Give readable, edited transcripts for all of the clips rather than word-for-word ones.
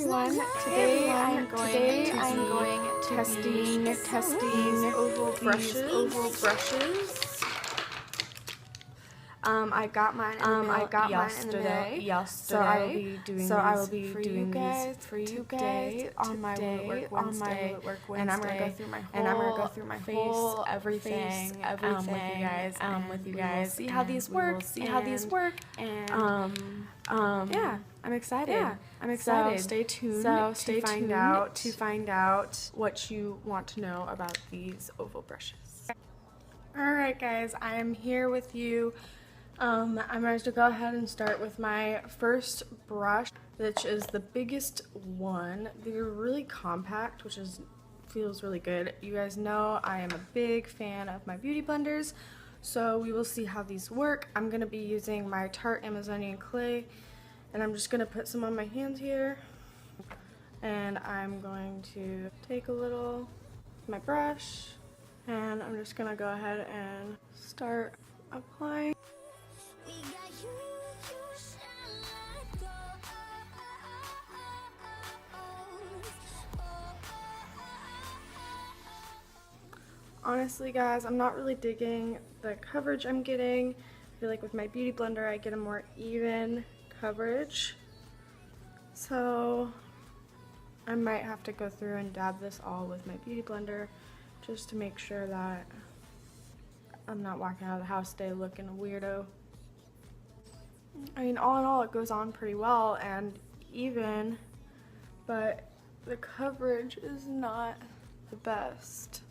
everyone. Today I'm going to be testing oval brushes. I got mine yesterday, so I will be doing these for you guys on my Will It Work Wednesday, and I'm gonna go through my whole face, everything with you guys. See how these work. Yeah, I'm excited. So stay tuned. To find out what you want to know about these oval brushes. Alright guys, I am here with you. I'm going to go ahead and start with my first brush, which is the biggest one. They're really compact, which feels really good. You guys know I am a big fan of my beauty blenders, so we will see how these work. I'm going to be using my Tarte Amazonian clay, and I'm just going to put some on my hands here, and I'm going to take a little of my brush, and I'm just going to go ahead and start applying. Honestly guys, I'm not really digging the coverage I'm getting. I feel like with my beauty blender I get a more even coverage. So I might have to go through and dab this all with my beauty blender just to make sure that I'm not walking out of the house today looking a weirdo. I mean, all in all it goes on pretty well and even, but the coverage is not the best.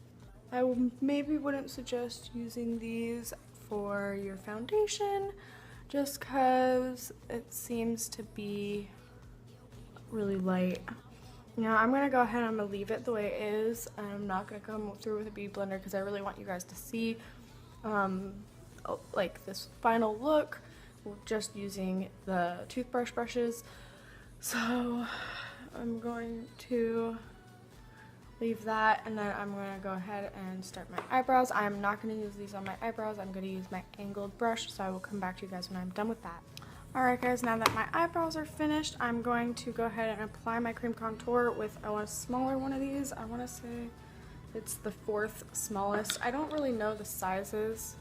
I maybe wouldn't suggest using these for your foundation just because it seems to be really light. Now I'm going to go ahead and I'm going to leave it the way it is. I'm not going to come through with a beauty blender because I really want you guys to see like this final look just using the toothbrush brushes. So I'm going to leave that, and then I'm going to go ahead and start my eyebrows. I'm not going to use these on my eyebrows. I'm going to use my angled brush, so I will come back to you guys when I'm done with that. Alright guys, now that my eyebrows are finished, I'm going to go ahead and apply my cream contour with a smaller one of these. I want to say it's the 4th smallest. I don't really know the sizes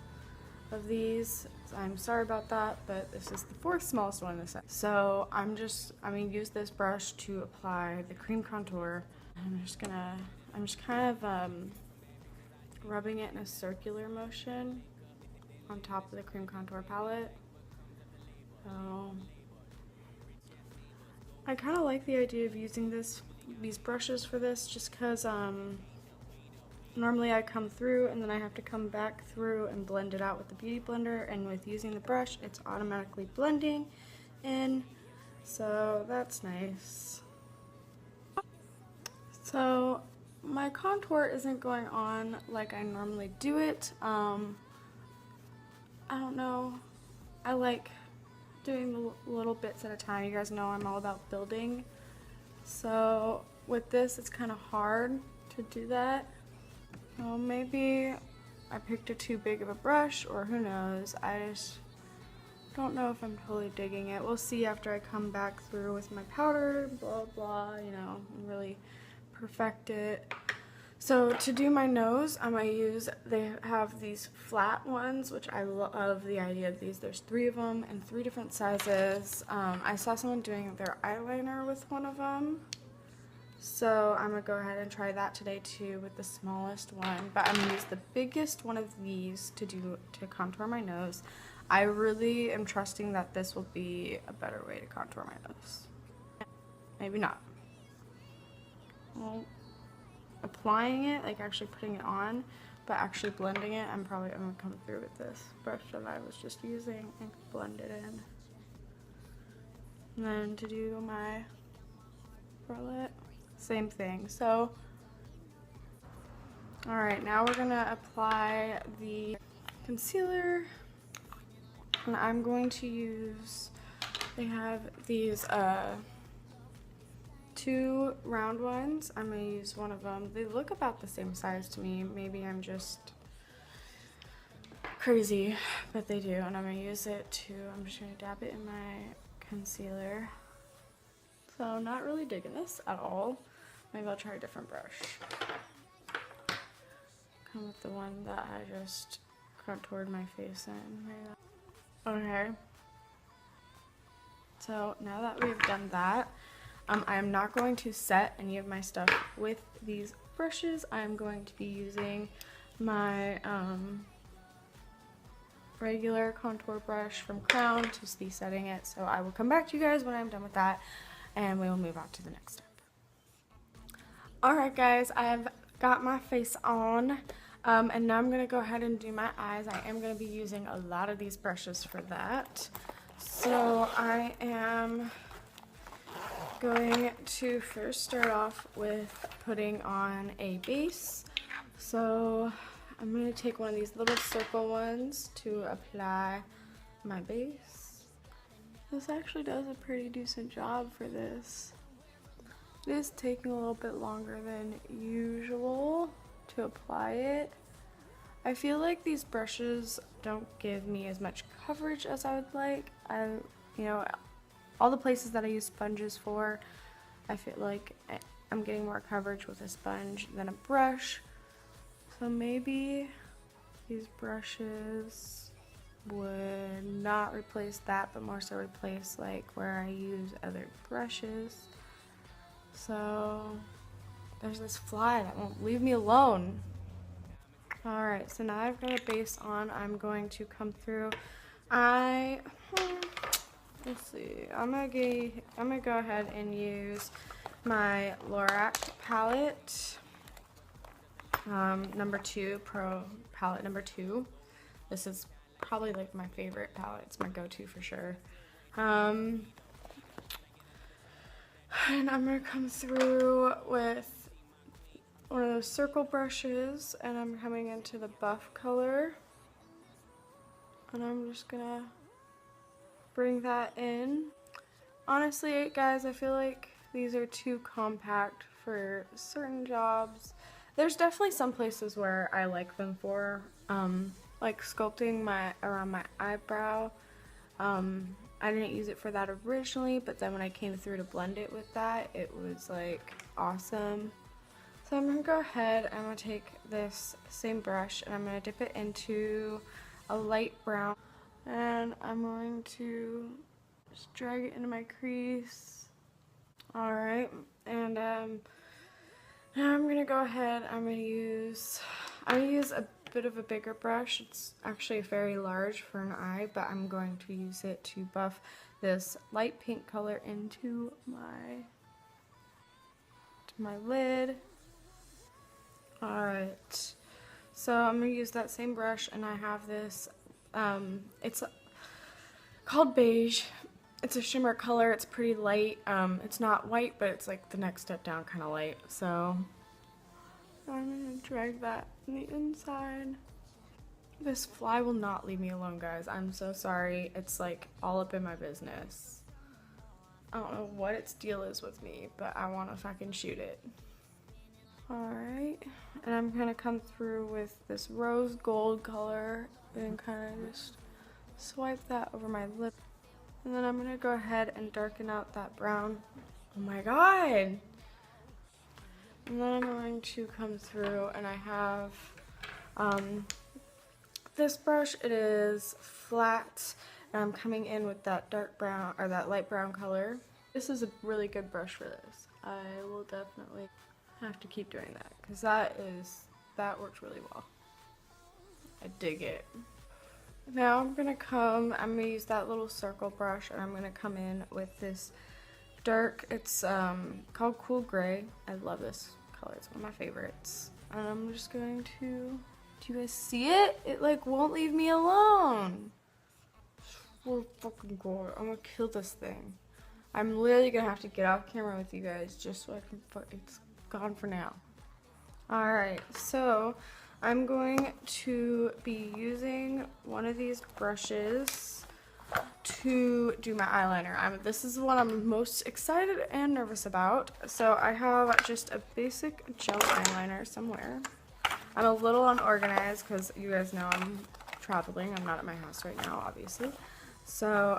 of these, so I'm sorry about that, but this is the 4th smallest one in the set. So I'm going to use this brush to apply the cream contour. I'm just kind of rubbing it in a circular motion on top of the cream contour palette. So I kind of like the idea of using these brushes for this just because normally I come through and then I have to come back through and blend it out with the beauty blender, and with using the brush it's automatically blending in, so that's nice. So my contour isn't going on like I normally do it. I don't know. I like doing the little bits at a time. You guys know I'm all about building. So with this, it's kind of hard to do that. Well, maybe I picked a too big of a brush, or who knows. I just don't know if I'm totally digging it. We'll see after I come back through with my powder, blah blah, you know, and really perfect it. So to do my nose, they have these flat ones, which I love the idea of these. There's 3 of them and 3 different sizes. I saw someone doing their eyeliner with one of them, so I'm gonna go ahead and try that today too with the smallest one. But I'm gonna use the biggest one of these to contour my nose. I really am trusting that this will be a better way to contour my nose. Maybe not. Well, applying it, like actually putting it on, but actually blending it, I'm gonna come through with this brush that I was just using and blend it in. And then to do my bralette, same thing. So, alright, now we're gonna apply the concealer, and I'm going to use, they have these 2 round ones. I'm going to use one of them. They look about the same size to me. Maybe I'm just crazy, but they do. And I'm going to use it I'm just going to dab it in my concealer. So not really digging this at all. Maybe I'll try a different brush. Come with the one that I just contoured my face in. Okay. So now that we've done that, I am not going to set any of my stuff with these brushes. I'm going to be using my regular contour brush from Crown to be setting it. So I will come back to you guys when I'm done with that, and we will move on to the next step. Alright guys, I've got my face on, and now I'm going to go ahead and do my eyes. I am going to be using a lot of these brushes for that. So I am going to first start off with putting on a base. So I'm going to take one of these little circle ones to apply my base. This actually does a pretty decent job for this. It is taking a little bit longer than usual to apply it. I feel like these brushes don't give me as much coverage as I would like. You know, all the places that I use sponges for, I feel like I'm getting more coverage with a sponge than a brush. So maybe these brushes would not replace that, but more so replace like where I use other brushes. So there's this fly that won't leave me alone. Alright, so now I've got a base on, I'm going to come through. Let's see, I'm gonna go ahead and use my Lorac palette. Number 2, Pro palette number 2. This is probably like my favorite palette. It's my go-to for sure. And I'm gonna come through with one of those circle brushes, and I'm coming into the buff color. And I'm just gonna bring that in. Honestly, guys, I feel like these are too compact for certain jobs. There's definitely some places where I like them for, like sculpting around my eyebrow. I didn't use it for that originally, but then when I came through to blend it with that, it was like awesome. So I'm gonna go ahead, I'm gonna take this same brush and I'm gonna dip it into a light brown, and I'm going to just drag it into my crease. Alright, and now I'm gonna go ahead, I'm gonna use a bit of a bigger brush. It's actually very large for an eye, but I'm going to use it to buff this light pink color into my lid. Alright, so I'm going to use that same brush, and I have this, it's called Beige. It's a shimmer color, it's pretty light. It's not white, but it's like the next step down kind of light. So I'm going to drag that in the inside. This fly will not leave me alone, guys. I'm so sorry. It's like all up in my business. I don't know what its deal is with me, but I want to fucking shoot it. Alright, and I'm going to come through with this rose gold color and kind of just swipe that over my lip. And then I'm going to go ahead and darken out that brown. Oh my god! And then I'm going to come through, and I have this brush. It is flat, and I'm coming in with that dark brown, or that light brown color. This is a really good brush for this. I will definitely have to keep doing that, because that works really well. I dig it. Now I'm gonna use that little circle brush, and I'm gonna come in with this dark, it's called Cool Gray. I love this color, it's one of my favorites. And I'm just going to, do you guys see it? It like won't leave me alone. So fucking cool. I'm gonna kill this thing. I'm literally gonna have to get off camera with you guys just so I can it's gone for now. Alright, so I'm going to be using one of these brushes to do my eyeliner. This is what I'm most excited and nervous about. So I have just a basic gel eyeliner somewhere. I'm a little unorganized because you guys know I'm traveling. I'm not at my house right now, obviously. So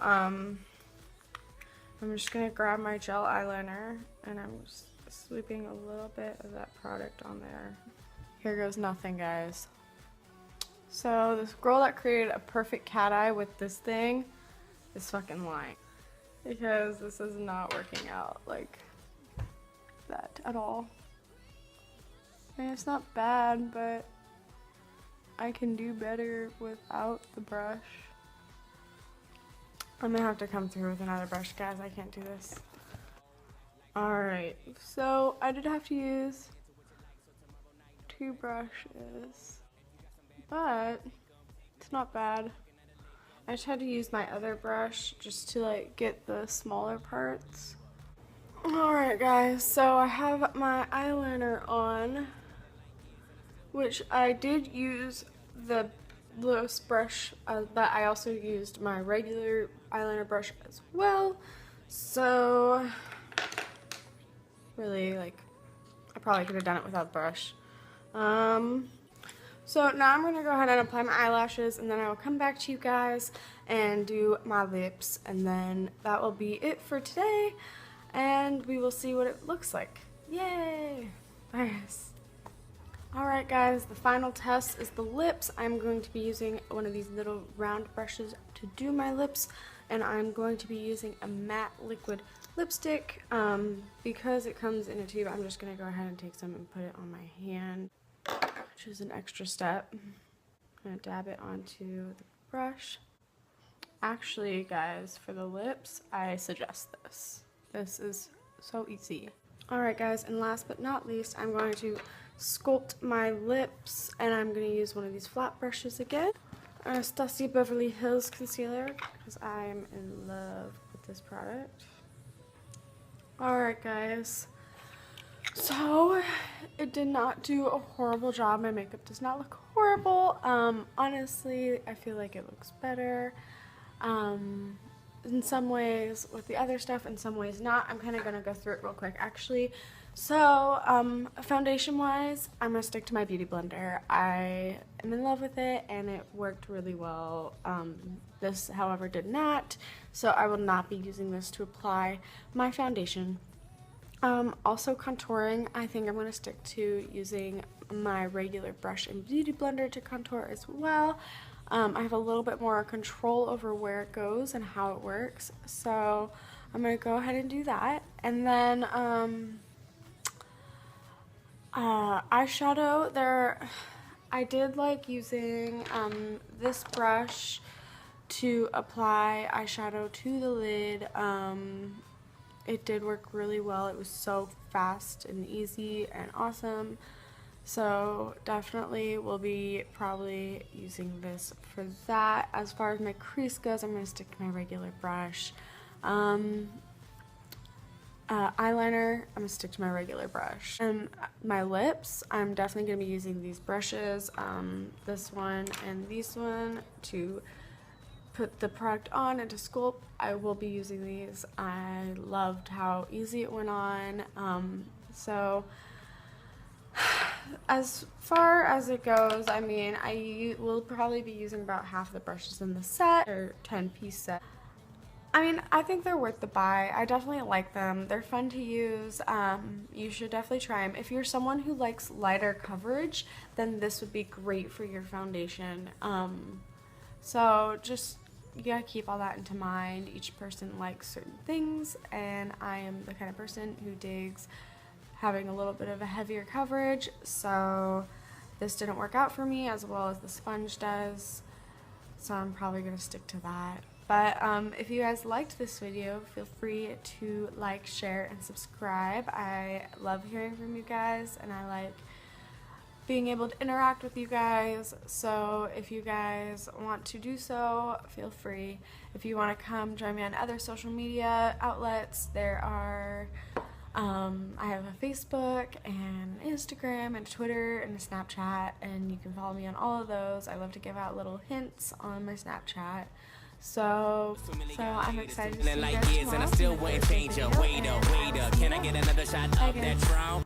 I'm just gonna grab my gel eyeliner and I'm just sweeping a little bit of that product on there. Here goes nothing, guys. So this girl that created a perfect cat eye with this thing is fucking lying, because this is not working out like that at all. I mean, it's not bad, but I can do better without the brush. I'm gonna have to come through with another brush, guys. I can't do this. Alright, so I did have to use 2 brushes, but it's not bad. I just had to use my other brush just to like get the smaller parts. Alright guys, so I have my eyeliner on, which I did use the loose brush, but I also used my regular eyeliner brush as well. So really, like, I probably could have done it without brush. So now I'm gonna go ahead and apply my eyelashes, and then I will come back to you guys and do my lips, and then that will be it for today, and we will see what it looks like. Yay! Nice. Alright guys, the final test is the lips. I'm going to be using one of these little round brushes to do my lips, and I'm going to be using a matte liquid lipstick. Because it comes in a tube, I'm just going to go ahead and take some and put it on my hand, which is an extra step. I'm going to dab it onto the brush. Actually, guys, for the lips, I suggest this. This is so easy. Alright guys, and last but not least, I'm going to sculpt my lips, and I'm going to use one of these flat brushes again. Anastasia Beverly Hills concealer, because I'm in love with this product. Alright guys, so it did not do a horrible job. My makeup does not look horrible. Honestly, I feel like it looks better in some ways with the other stuff, in some ways not. I'm kind of going to go through it real quick actually. So foundation wise, I'm going to stick to my Beauty Blender. I am in love with it and it worked really well. This however did not, so I will not be using this to apply my foundation. Also contouring, I think I'm going to stick to using my regular brush in Beauty Blender to contour as well. I have a little bit more control over where it goes and how it works, so I'm going to go ahead and do that. And then eyeshadow, I did like using this brush to apply eyeshadow to the lid. It did work really well. It was so fast and easy and awesome. So definitely will be probably using this for that. As far as my crease goes, I'm going to stick to my regular brush. Eyeliner, I'm going to stick to my regular brush. And my lips, I'm definitely going to be using these brushes, this one and this one, to put the product on and to sculpt. I will be using these. I loved how easy it went on. So as far as it goes, I mean, I will probably be using about half the brushes in the set, or 10-piece set. I mean, I think they're worth the buy. I definitely like them. They're fun to use. You should definitely try them. If you're someone who likes lighter coverage, then this would be great for your foundation. So just, you gotta keep all that into mind. Each person likes certain things, and I am the kind of person who digs having a little bit of a heavier coverage, so this didn't work out for me as well as the sponge does, so I'm probably gonna stick to that. But if you guys liked this video, feel free to like, share, and subscribe. I love hearing from you guys, and I like being able to interact with you guys. So if you guys want to do so, feel free. If you want to come join me on other social media outlets, there are I have a Facebook and Instagram and Twitter and a Snapchat, and you can follow me on all of those. I love to give out little hints on my Snapchat. So I'm excited to see you guys tomorrow.